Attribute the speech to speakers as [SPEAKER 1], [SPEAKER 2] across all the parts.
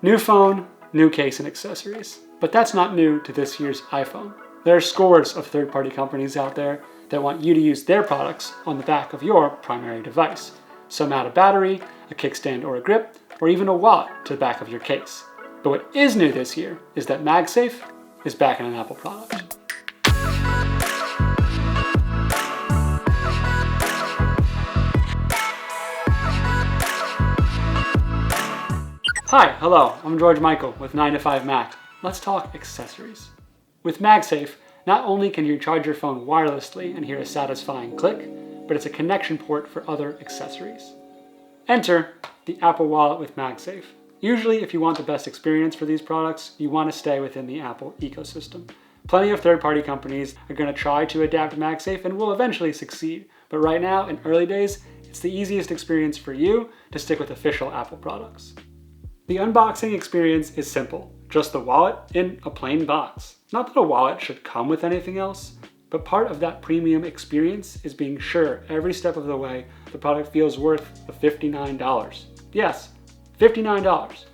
[SPEAKER 1] New phone, new case and accessories. But that's not new to this year's iPhone. There are scores of third-party companies out there that want you to use their products on the back of your primary device. Some add a battery, a kickstand or a grip, or even a wallet to the back of your case. But what is new this year is that MagSafe is back in an Apple product. Hi, hello, I'm George Michael with 9 to 5 Mac. Let's talk accessories. With MagSafe, not only can you charge your phone wirelessly and hear a satisfying click, but it's a connection port for other accessories. Enter the Apple Wallet with MagSafe. Usually, if you want the best experience for these products, you want to stay within the Apple ecosystem. Plenty of third-party companies are going to try to adapt MagSafe and will eventually succeed. But right now, in early days, it's the easiest experience for you to stick with official Apple products. The unboxing experience is simple, just the wallet in a plain box. Not that a wallet should come with anything else, but part of that premium experience is being sure every step of the way the product feels worth the $59. Yes, $59.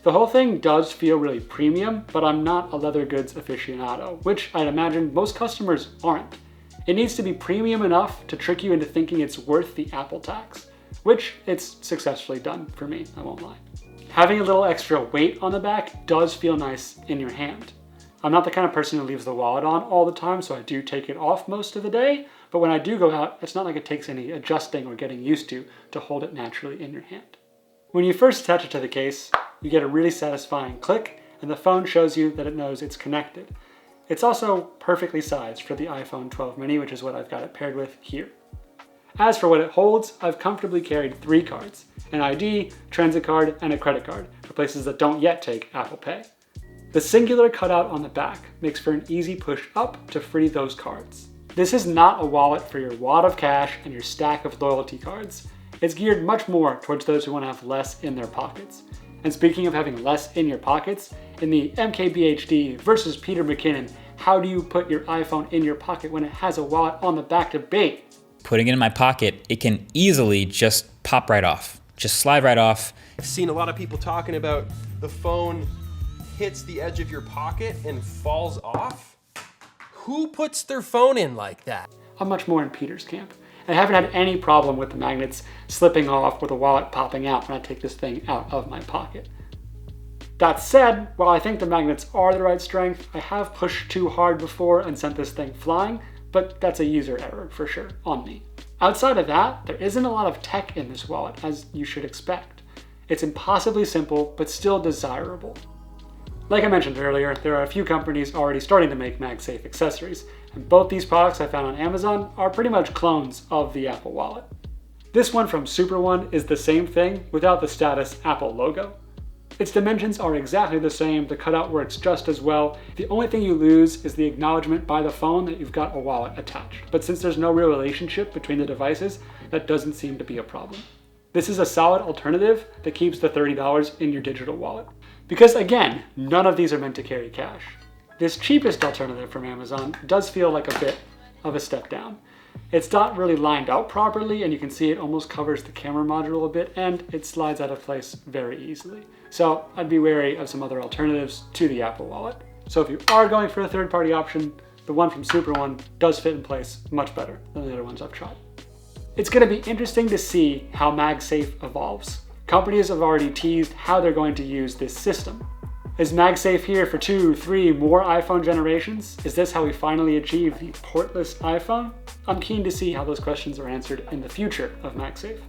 [SPEAKER 1] The whole thing does feel really premium, but I'm not a leather goods aficionado, which I'd imagine most customers aren't. It needs to be premium enough to trick you into thinking it's worth the Apple tax, which it's successfully done for me, I won't lie. Having a little extra weight on the back does feel nice in your hand. I'm not the kind of person who leaves the wallet on all the time, so I do take it off most of the day, but when I do go out, it's not like it takes any adjusting or getting used to hold it naturally in your hand. When you first attach it to the case, you get a really satisfying click, and the phone shows you that it knows it's connected. It's also perfectly sized for the iPhone 12 mini, which is what I've got it paired with here. As for what it holds, I've comfortably carried 3 cards, an ID, transit card, and a credit card for places that don't yet take Apple Pay. The singular cutout on the back makes for an easy push up to free those cards. This is not a wallet for your wad of cash and your stack of loyalty cards. It's geared much more towards those who want to have less in their pockets. And speaking of having less in your pockets, in the MKBHD versus Peter McKinnon, how do you put your iPhone in your pocket when it has a wallet on the back debate?
[SPEAKER 2] Putting it in my pocket, it can easily just pop right off, just slide right off.
[SPEAKER 3] I've seen a lot of people talking about the phone hits the edge of your pocket and falls off. Who puts their phone in like that?
[SPEAKER 1] I'm much more in Peter's camp. I haven't had any problem with the magnets slipping off or the wallet popping out when I take this thing out of my pocket. That said, while I think the magnets are the right strength, I have pushed too hard before and sent this thing flying, but that's a user error for sure on me. Outside of that, there isn't a lot of tech in this wallet, as you should expect. It's impossibly simple, but still desirable. Like I mentioned earlier, there are a few companies already starting to make MagSafe accessories, and both these products I found on Amazon are pretty much clones of the Apple Wallet. This one from Super One is the same thing without the status Apple logo. Its dimensions are exactly the same, the cutout works just as well. The only thing you lose is the acknowledgement by the phone that you've got a wallet attached. But since there's no real relationship between the devices, that doesn't seem to be a problem. This is a solid alternative that keeps the $30 in your digital wallet. Because again, none of these are meant to carry cash. This cheapest alternative from Amazon does feel like a bit of a step down. It's not really lined out properly, and you can see it almost covers the camera module a bit, and it slides out of place very easily. So I'd be wary of some other alternatives to the Apple Wallet. So if you are going for a third-party option, the one from Super One does fit in place much better than the other ones I've tried. It's going to be interesting to see how MagSafe evolves. Companies have already teased how they're going to use this system. Is MagSafe here for 2, 3 more iPhone generations? Is this how we finally achieve the portless iPhone? I'm keen to see how those questions are answered in the future of MagSafe.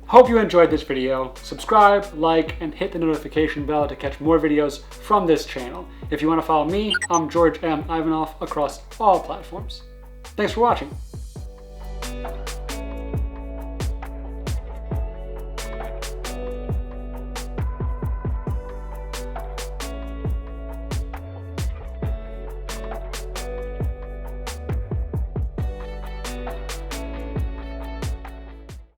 [SPEAKER 1] Hope you enjoyed this video. Subscribe, like, and hit the notification bell to catch more videos from this channel. If you want to follow me, I'm George M. Ivanov across all platforms. Thanks for watching.